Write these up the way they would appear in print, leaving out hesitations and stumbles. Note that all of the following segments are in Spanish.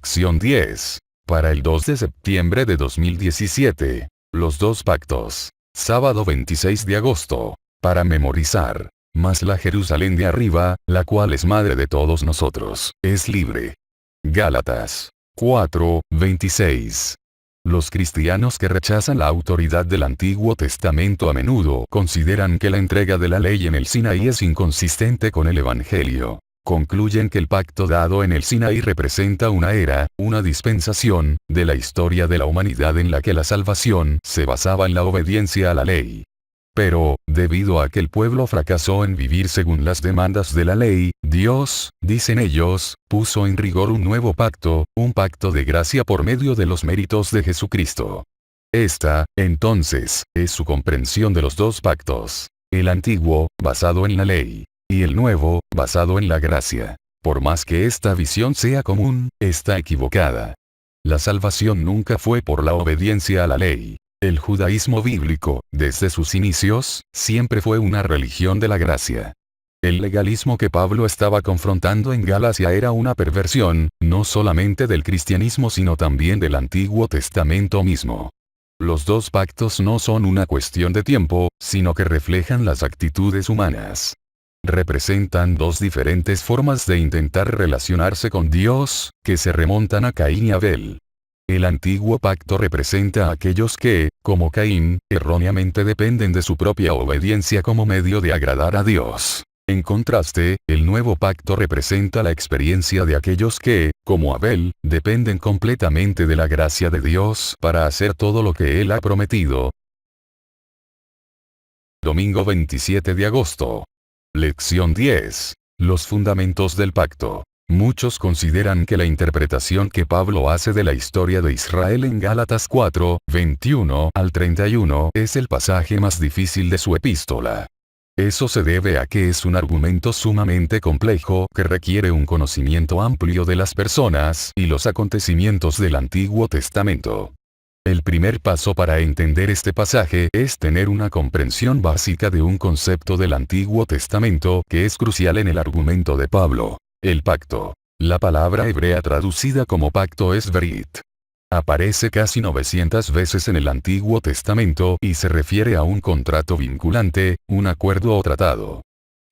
Lección 10. Para el 2 de septiembre de 2017. Los dos pactos. Sábado 26 de agosto. Para memorizar. Mas la Jerusalén de arriba, la cual es madre de todos nosotros, es libre. Gálatas 4:26. Los cristianos que rechazan la autoridad del Antiguo Testamento a menudo consideran que la entrega de la ley en el Sinaí es inconsistente con el Evangelio. Concluyen que el pacto dado en el Sinaí representa una era, una dispensación, de la historia de la humanidad en la que la salvación se basaba en la obediencia a la ley. Pero, debido a que el pueblo fracasó en vivir según las demandas de la ley, Dios, dicen ellos, puso en rigor un nuevo pacto, un pacto de gracia por medio de los méritos de Jesucristo. Esta, entonces, es su comprensión de los dos pactos. El antiguo, basado en la ley, y el nuevo, basado en la gracia. Por más que esta visión sea común, está equivocada. La salvación nunca fue por la obediencia a la ley. El judaísmo bíblico, desde sus inicios, siempre fue una religión de la gracia. El legalismo que Pablo estaba confrontando en Galacia era una perversión, no solamente del cristianismo sino también del Antiguo Testamento mismo. Los dos pactos no son una cuestión de tiempo, sino que reflejan las actitudes humanas. Representan dos diferentes formas de intentar relacionarse con Dios, que se remontan a Caín y Abel. El antiguo pacto representa a aquellos que, como Caín, erróneamente dependen de su propia obediencia como medio de agradar a Dios. En contraste, el nuevo pacto representa la experiencia de aquellos que, como Abel, dependen completamente de la gracia de Dios para hacer todo lo que Él ha prometido. Domingo 27 de agosto. Lección 10. Los fundamentos del pacto. Muchos consideran que la interpretación que Pablo hace de la historia de Israel en Gálatas 4:21 al 31 es el pasaje más difícil de su epístola. Eso se debe a que es un argumento sumamente complejo que requiere un conocimiento amplio de las personas y los acontecimientos del Antiguo Testamento. El primer paso para entender este pasaje es tener una comprensión básica de un concepto del Antiguo Testamento que es crucial en el argumento de Pablo. El pacto. La palabra hebrea traducida como pacto es brit. Aparece casi 900 veces en el Antiguo Testamento y se refiere a un contrato vinculante, un acuerdo o tratado.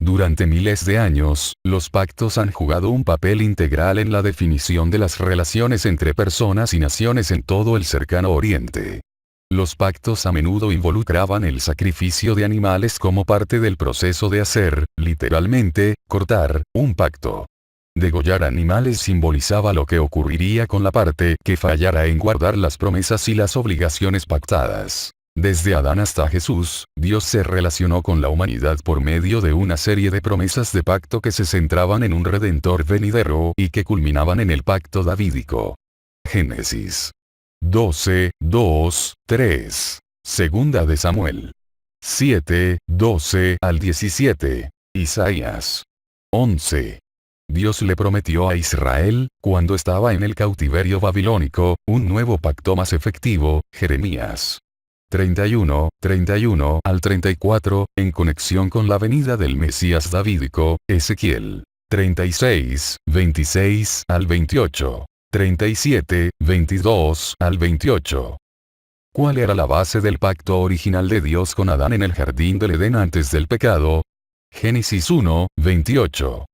Durante miles de años, los pactos han jugado un papel integral en la definición de las relaciones entre personas y naciones en todo el cercano Oriente. Los pactos a menudo involucraban el sacrificio de animales como parte del proceso de hacer, literalmente, cortar, un pacto. Degollar animales simbolizaba lo que ocurriría con la parte que fallara en guardar las promesas y las obligaciones pactadas. Desde Adán hasta Jesús, Dios se relacionó con la humanidad por medio de una serie de promesas de pacto que se centraban en un redentor venidero y que culminaban en el pacto davídico. Génesis 12:2-3. Segunda de Samuel 7:12 al 17. Isaías 11. Dios le prometió a Israel, cuando estaba en el cautiverio babilónico, un nuevo pacto más efectivo, Jeremías 31 al 34, en conexión con la venida del Mesías davídico, Ezequiel 36, 26 al 28, 37, 22 al 28. ¿Cuál era la base del pacto original de Dios con Adán en el jardín del Edén antes del pecado? Génesis 1:28.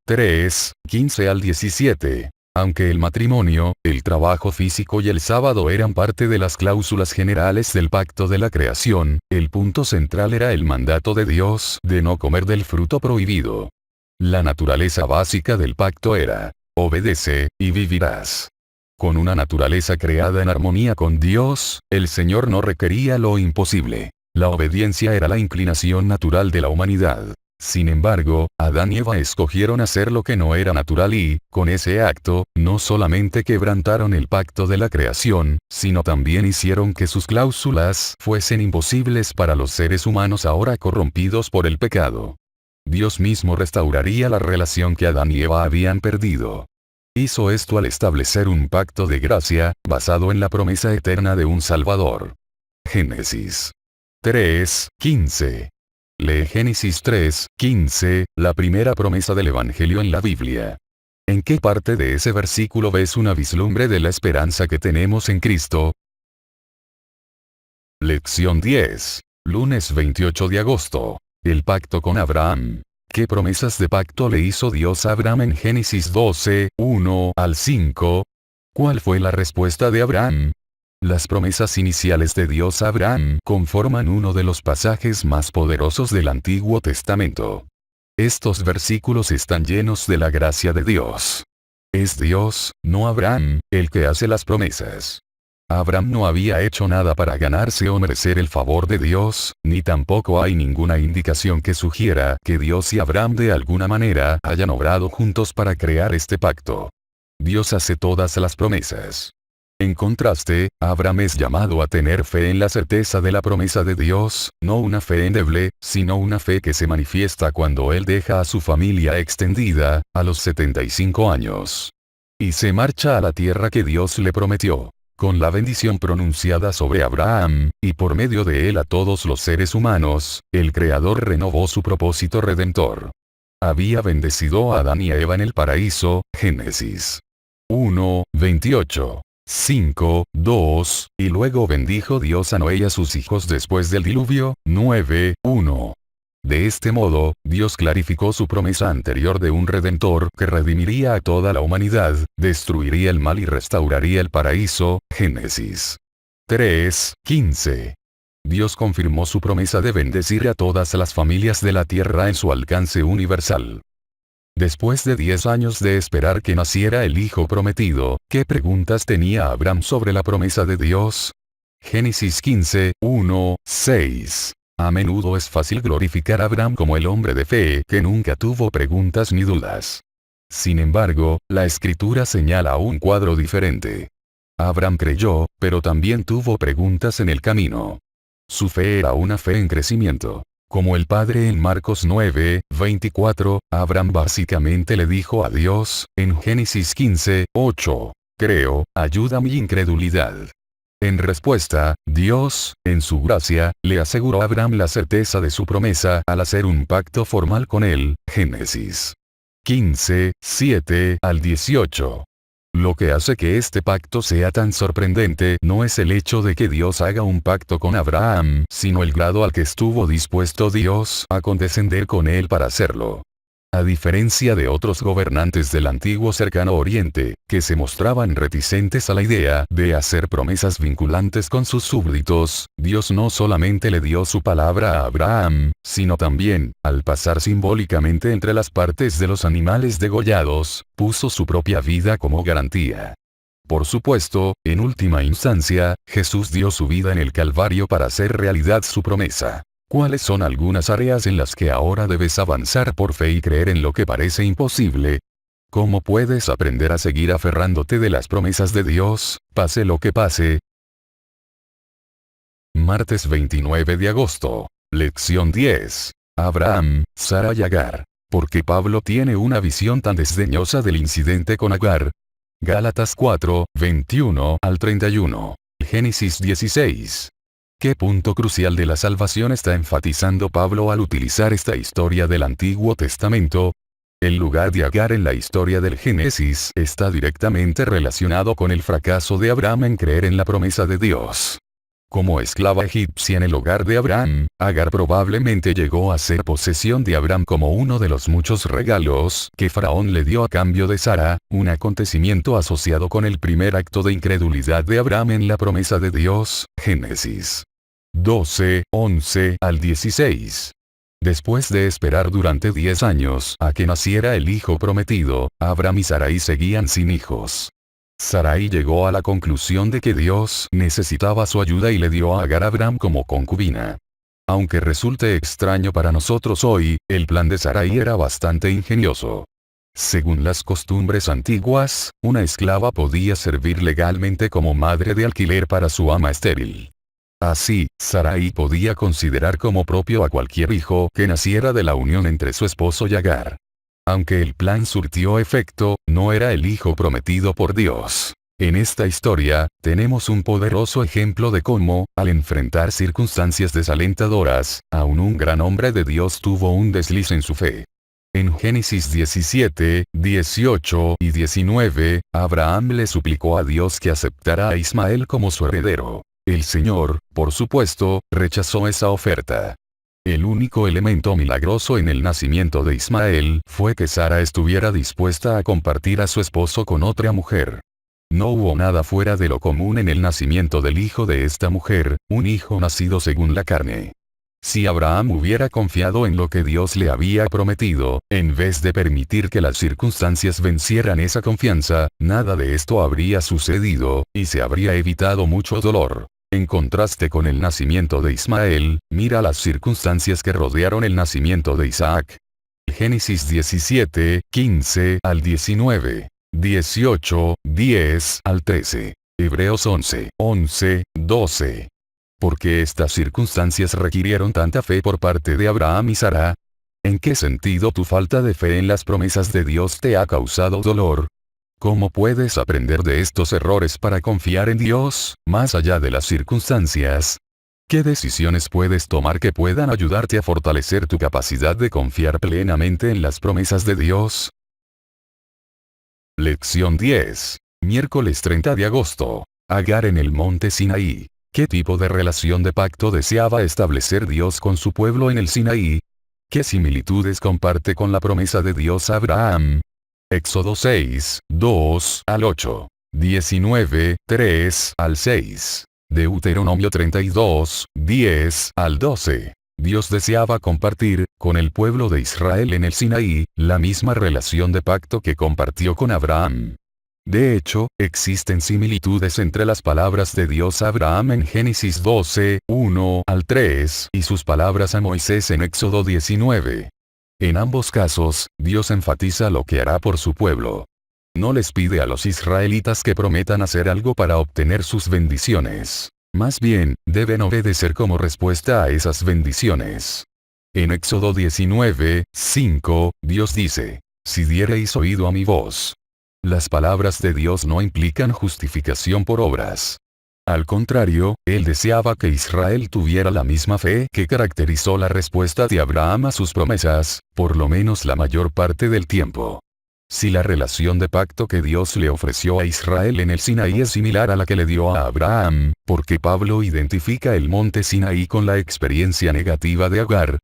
3, 15 al 17. Aunque el matrimonio, el trabajo físico y el sábado eran parte de las cláusulas generales del pacto de la creación, el punto central era el mandato de Dios de no comer del fruto prohibido. La naturaleza básica del pacto era: obedece, y vivirás. Con una naturaleza creada en armonía con Dios, el Señor no requería lo imposible. La obediencia era la inclinación natural de la humanidad. Sin embargo, Adán y Eva escogieron hacer lo que no era natural y, con ese acto, no solamente quebrantaron el pacto de la creación, sino también hicieron que sus cláusulas fuesen imposibles para los seres humanos ahora corrompidos por el pecado. Dios mismo restauraría la relación que Adán y Eva habían perdido. Hizo esto al establecer un pacto de gracia, basado en la promesa eterna de un Salvador. Génesis 3:15. Lee Génesis 3:15, la primera promesa del Evangelio en la Biblia. ¿En qué parte de ese versículo ves una vislumbre de la esperanza que tenemos en Cristo? Lección 10. Lunes 28 de agosto. El pacto con Abraham. ¿Qué promesas de pacto le hizo Dios a Abraham en Génesis 12, 1 al 5? ¿Cuál fue la respuesta de Abraham? Las promesas iniciales de Dios a Abraham conforman uno de los pasajes más poderosos del Antiguo Testamento. Estos versículos están llenos de la gracia de Dios. Es Dios, no Abraham, el que hace las promesas. Abraham no había hecho nada para ganarse o merecer el favor de Dios, ni tampoco hay ninguna indicación que sugiera que Dios y Abraham de alguna manera hayan obrado juntos para crear este pacto. Dios hace todas las promesas. En contraste, Abraham es llamado a tener fe en la certeza de la promesa de Dios, no una fe endeble, sino una fe que se manifiesta cuando él deja a su familia extendida, a los 75 años. Y se marcha a la tierra que Dios le prometió. Con la bendición pronunciada sobre Abraham, y por medio de él a todos los seres humanos, el Creador renovó su propósito redentor. Había bendecido a Adán y a Eva en el paraíso, Génesis 1, 28. 5, 2, y luego bendijo Dios a Noé y a sus hijos después del diluvio, 9, 1. De este modo, Dios clarificó su promesa anterior de un Redentor que redimiría a toda la humanidad, destruiría el mal y restauraría el paraíso, Génesis 3, 15. Dios confirmó su promesa de bendecir a todas las familias de la tierra en su alcance universal. Después de 10 años de esperar que naciera el Hijo prometido, ¿qué preguntas tenía Abraham sobre la promesa de Dios? Génesis 15, 1, 6. A menudo es fácil glorificar a Abraham como el hombre de fe que nunca tuvo preguntas ni dudas. Sin embargo, la Escritura señala un cuadro diferente. Abraham creyó, pero también tuvo preguntas en el camino. Su fe era una fe en crecimiento. Como el Padre en Marcos 9, 24, Abraham básicamente le dijo a Dios, en Génesis 15, 8, creo, ayuda mi incredulidad. En respuesta, Dios, en su gracia, le aseguró a Abraham la certeza de su promesa al hacer un pacto formal con él, Génesis 15, 7 al 18. Lo que hace que este pacto sea tan sorprendente no es el hecho de que Dios haga un pacto con Abraham, sino el grado al que estuvo dispuesto Dios a condescender con él para hacerlo. A diferencia de otros gobernantes del antiguo cercano Oriente, que se mostraban reticentes a la idea de hacer promesas vinculantes con sus súbditos, Dios no solamente le dio su palabra a Abraham, sino también, al pasar simbólicamente entre las partes de los animales degollados, puso su propia vida como garantía. Por supuesto, en última instancia, Jesús dio su vida en el Calvario para hacer realidad su promesa. ¿Cuáles son algunas áreas en las que ahora debes avanzar por fe y creer en lo que parece imposible? ¿Cómo puedes aprender a seguir aferrándote de las promesas de Dios, pase lo que pase? Martes 29 de agosto. Lección 10. Abraham, Sara y Agar. ¿Por qué Pablo tiene una visión tan desdeñosa del incidente con Agar? Gálatas 4, 21 al 31. Génesis 16. ¿Qué punto crucial de la salvación está enfatizando Pablo al utilizar esta historia del Antiguo Testamento? El lugar de Agar en la historia del Génesis está directamente relacionado con el fracaso de Abraham en creer en la promesa de Dios. Como esclava egipcia en el hogar de Abraham, Agar probablemente llegó a ser posesión de Abraham como uno de los muchos regalos que Faraón le dio a cambio de Sara, un acontecimiento asociado con el primer acto de incredulidad de Abraham en la promesa de Dios, Génesis 12, 11 al 16. Después de esperar durante 10 años a que naciera el hijo prometido, Abraham y Sarai seguían sin hijos. Sarai llegó a la conclusión de que Dios necesitaba su ayuda y le dio a Agar a Abraham como concubina. Aunque resulte extraño para nosotros hoy, el plan de Sarai era bastante ingenioso. Según las costumbres antiguas, una esclava podía servir legalmente como madre de alquiler para su ama estéril. Así, Sarai podía considerar como propio a cualquier hijo que naciera de la unión entre su esposo y Agar. Aunque el plan surtió efecto, no era el hijo prometido por Dios. En esta historia, tenemos un poderoso ejemplo de cómo, al enfrentar circunstancias desalentadoras, aún un gran hombre de Dios tuvo un desliz en su fe. En Génesis 17, 18 y 19, Abraham le suplicó a Dios que aceptara a Ismael como su heredero. El Señor, por supuesto, rechazó esa oferta. El único elemento milagroso en el nacimiento de Ismael fue que Sara estuviera dispuesta a compartir a su esposo con otra mujer. No hubo nada fuera de lo común en el nacimiento del hijo de esta mujer, un hijo nacido según la carne. Si Abraham hubiera confiado en lo que Dios le había prometido, en vez de permitir que las circunstancias vencieran esa confianza, nada de esto habría sucedido, y se habría evitado mucho dolor. En contraste con el nacimiento de Ismael, mira las circunstancias que rodearon el nacimiento de Isaac. Génesis 17, 15 al 19. 18, 10 al 13. Hebreos 11, 11, 12. ¿Por qué estas circunstancias requirieron tanta fe por parte de Abraham y Sara? ¿En qué sentido tu falta de fe en las promesas de Dios te ha causado dolor? ¿Cómo puedes aprender de estos errores para confiar en Dios, más allá de las circunstancias? ¿Qué decisiones puedes tomar que puedan ayudarte a fortalecer tu capacidad de confiar plenamente en las promesas de Dios? Lección 10. Miércoles 30 de agosto. Agar en el monte Sinaí. ¿Qué tipo de relación de pacto deseaba establecer Dios con su pueblo en el Sinaí? ¿Qué similitudes comparte con la promesa de Dios a Abraham? Éxodo 6, 2 al 8. 19, 3 al 6. Deuteronomio 32, 10 al 12. Dios deseaba compartir, con el pueblo de Israel en el Sinaí, la misma relación de pacto que compartió con Abraham. De hecho, existen similitudes entre las palabras de Dios a Abraham en Génesis 12, 1 al 3, y sus palabras a Moisés en Éxodo 19. En ambos casos, Dios enfatiza lo que hará por su pueblo. No les pide a los israelitas que prometan hacer algo para obtener sus bendiciones. Más bien, deben obedecer como respuesta a esas bendiciones. En Éxodo 19, 5, Dios dice: si diereis oído a mi voz. Las palabras de Dios no implican justificación por obras. Al contrario, Él deseaba que Israel tuviera la misma fe que caracterizó la respuesta de Abraham a sus promesas, por lo menos la mayor parte del tiempo. Si la relación de pacto que Dios le ofreció a Israel en el Sinaí es similar a la que le dio a Abraham, ¿por qué Pablo identifica el monte Sinaí con la experiencia negativa de Agar?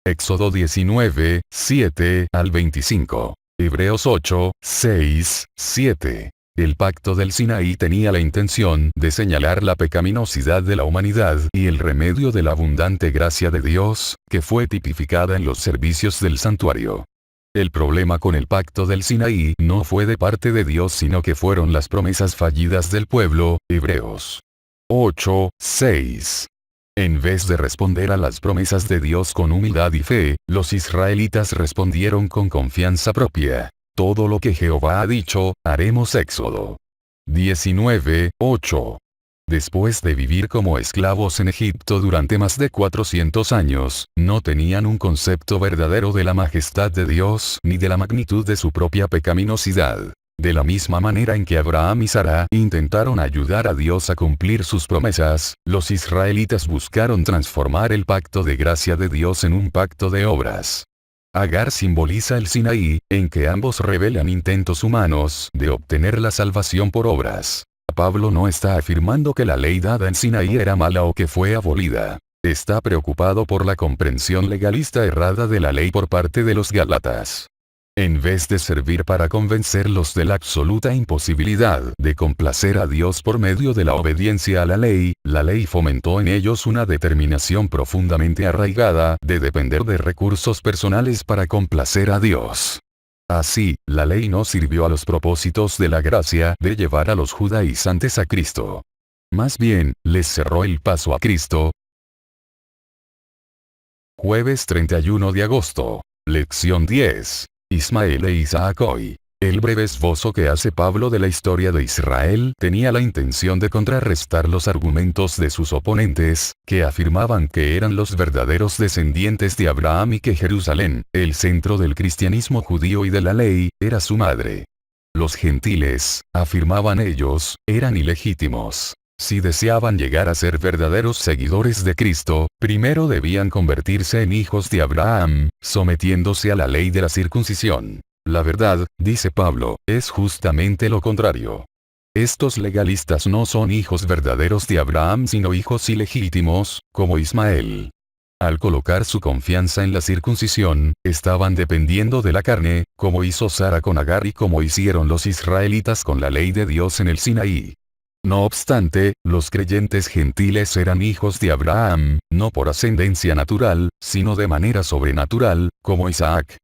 Éxodo 19, 7 al 25. Hebreos 8, 6, 7. El pacto del Sinaí tenía la intención de señalar la pecaminosidad de la humanidad y el remedio de la abundante gracia de Dios, que fue tipificada en los servicios del santuario. El problema con el pacto del Sinaí no fue de parte de Dios, sino que fueron las promesas fallidas del pueblo. Hebreos 8, 6. En vez de responder a las promesas de Dios con humildad y fe, los israelitas respondieron con confianza propia. Todo lo que Jehová ha dicho, haremos. Éxodo 19, 8. Después de vivir como esclavos en Egipto durante más de 400 años, no tenían un concepto verdadero de la majestad de Dios ni de la magnitud de su propia pecaminosidad. De la misma manera en que Abraham y Sara intentaron ayudar a Dios a cumplir sus promesas, los israelitas buscaron transformar el pacto de gracia de Dios en un pacto de obras. Agar simboliza el Sinaí, en que ambos revelan intentos humanos de obtener la salvación por obras. Pablo no está afirmando que la ley dada en Sinaí era mala o que fue abolida. Está preocupado por la comprensión legalista errada de la ley por parte de los Gálatas. En vez de servir para convencerlos de la absoluta imposibilidad de complacer a Dios por medio de la obediencia a la ley fomentó en ellos una determinación profundamente arraigada de depender de recursos personales para complacer a Dios. Así, la ley no sirvió a los propósitos de la gracia de llevar a los judaizantes a Cristo. Más bien, les cerró el paso a Cristo. Jueves 31 de agosto. Lección 10. Ismael e Isaac hoy. El breve esbozo que hace Pablo de la historia de Israel tenía la intención de contrarrestar los argumentos de sus oponentes, que afirmaban que eran los verdaderos descendientes de Abraham y que Jerusalén, el centro del cristianismo judío y de la ley, era su madre. Los gentiles, afirmaban ellos, eran ilegítimos. Si deseaban llegar a ser verdaderos seguidores de Cristo, primero debían convertirse en hijos de Abraham, sometiéndose a la ley de la circuncisión. La verdad, dice Pablo, es justamente lo contrario. Estos legalistas no son hijos verdaderos de Abraham sino hijos ilegítimos, como Ismael. Al colocar su confianza en la circuncisión, estaban dependiendo de la carne, como hizo Sara con Agar y como hicieron los israelitas con la ley de Dios en el Sinaí. No obstante, los creyentes gentiles eran hijos de Abraham, no por ascendencia natural, sino de manera sobrenatural, como Isaac.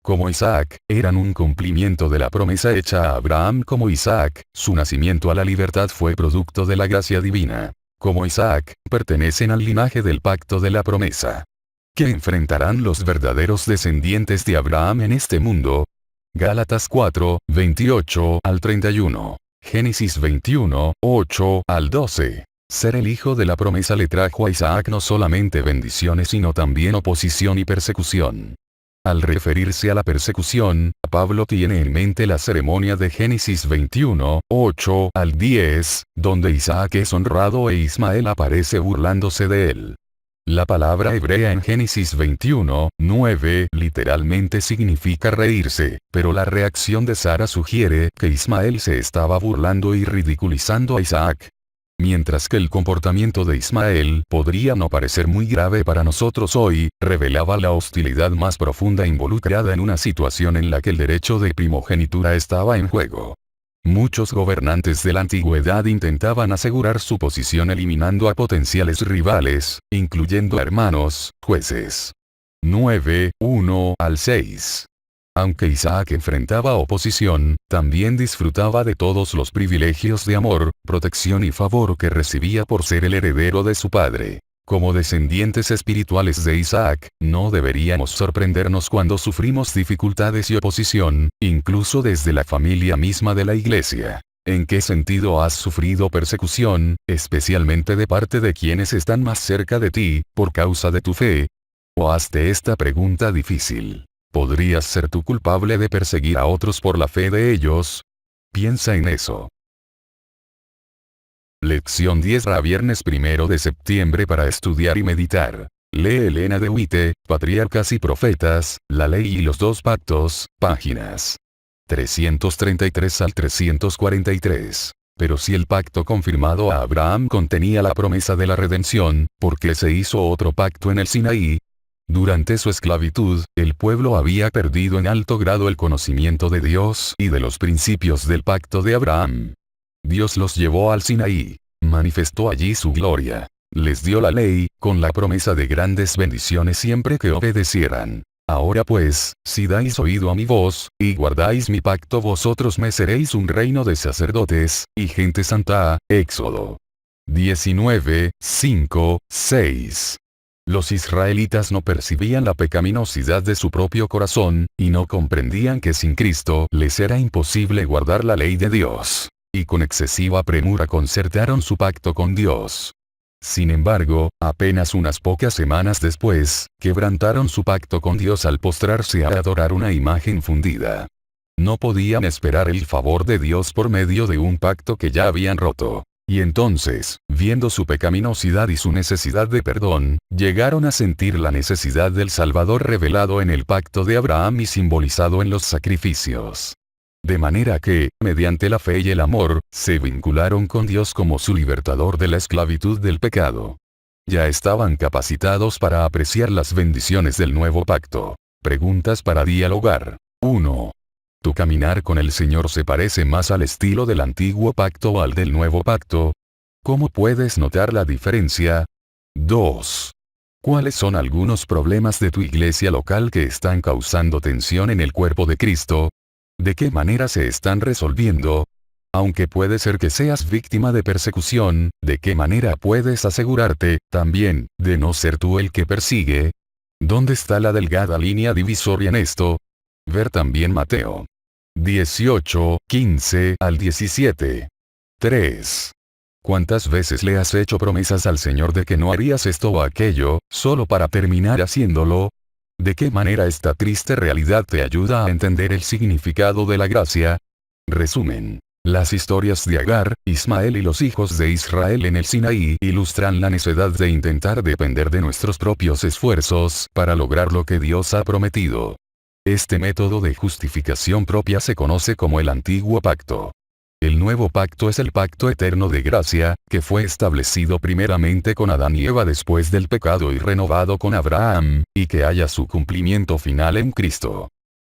Como Isaac, eran un cumplimiento de la promesa hecha a Abraham como Isaac, su nacimiento a la libertad fue producto de la gracia divina. Como Isaac, pertenecen al linaje del pacto de la promesa. ¿Qué enfrentarán los verdaderos descendientes de Abraham en este mundo? Gálatas 4, 28 al 31. Génesis 21, 8 al 12. Ser el hijo de la promesa le trajo a Isaac no solamente bendiciones sino también oposición y persecución. Al referirse a la persecución, Pablo tiene en mente la ceremonia de Génesis 21, 8 al 10, donde Isaac es honrado e Ismael aparece burlándose de él. La palabra hebrea en Génesis 21, 9 literalmente significa reírse, pero la reacción de Sara sugiere que Ismael se estaba burlando y ridiculizando a Isaac. Mientras que el comportamiento de Ismael podría no parecer muy grave para nosotros hoy, revelaba la hostilidad más profunda involucrada en una situación en la que el derecho de primogenitura estaba en juego. Muchos gobernantes de la antigüedad intentaban asegurar su posición eliminando a potenciales rivales, incluyendo a hermanos, jueces. 9, 1 al 6. Aunque Isaac enfrentaba oposición, también disfrutaba de todos los privilegios de amor, protección y favor que recibía por ser el heredero de su padre. Como descendientes espirituales de Isaac, no deberíamos sorprendernos cuando sufrimos dificultades y oposición, incluso desde la familia misma de la iglesia. ¿En qué sentido has sufrido persecución, especialmente de parte de quienes están más cerca de ti, por causa de tu fe? O hazte esta pregunta difícil. ¿Podrías ser tú culpable de perseguir a otros por la fe de ellos? Piensa en eso. Lección 10 viernes 1 de septiembre para estudiar y meditar. Lee Elena de White, Patriarcas y Profetas, la Ley y los dos Pactos, páginas 333 al 343. Pero si el pacto confirmado a Abraham contenía la promesa de la redención, ¿por qué se hizo otro pacto en el Sinaí? Durante su esclavitud, el pueblo había perdido en alto grado el conocimiento de Dios y de los principios del pacto de Abraham. Dios los llevó al Sinaí, manifestó allí su gloria, les dio la ley, con la promesa de grandes bendiciones siempre que obedecieran. Ahora pues, si dais oído a mi voz, y guardáis mi pacto vosotros me seréis un reino de sacerdotes, y gente santa. Éxodo 19, 5, 6. Los israelitas no percibían la pecaminosidad de su propio corazón, y no comprendían que sin Cristo les era imposible guardar la ley de Dios. Y con excesiva premura concertaron su pacto con Dios. Sin embargo, apenas unas pocas semanas después, quebrantaron su pacto con Dios al postrarse a adorar una imagen fundida. No podían esperar el favor de Dios por medio de un pacto que ya habían roto. Y entonces, viendo su pecaminosidad y su necesidad de perdón, llegaron a sentir la necesidad del Salvador revelado en el pacto de Abraham y simbolizado en los sacrificios. De manera que, mediante la fe y el amor, se vincularon con Dios como su libertador de la esclavitud del pecado. Ya estaban capacitados para apreciar las bendiciones del nuevo pacto. Preguntas para dialogar. 1. ¿Tu caminar con el Señor se parece más al estilo del antiguo pacto o al del nuevo pacto? ¿Cómo puedes notar la diferencia? 2. ¿Cuáles son algunos problemas de tu iglesia local que están causando tensión en el cuerpo de Cristo? ¿De qué manera se están resolviendo? Aunque puede ser que seas víctima de persecución, ¿de qué manera puedes asegurarte, también, de no ser tú el que persigue? ¿Dónde está la delgada línea divisoria en esto? Ver también Mateo 18, 15 al 17. 3. ¿Cuántas veces le has hecho promesas al Señor de que no harías esto o aquello, solo para terminar haciéndolo? ¿De qué manera esta triste realidad te ayuda a entender el significado de la gracia? Resumen. Las historias de Agar, Ismael y los hijos de Israel en el Sinaí ilustran la necedad de intentar depender de nuestros propios esfuerzos para lograr lo que Dios ha prometido. Este método de justificación propia se conoce como el Antiguo Pacto. El Nuevo Pacto es el pacto eterno de gracia, que fue establecido primeramente con Adán y Eva después del pecado y renovado con Abraham, y que halla su cumplimiento final en Cristo.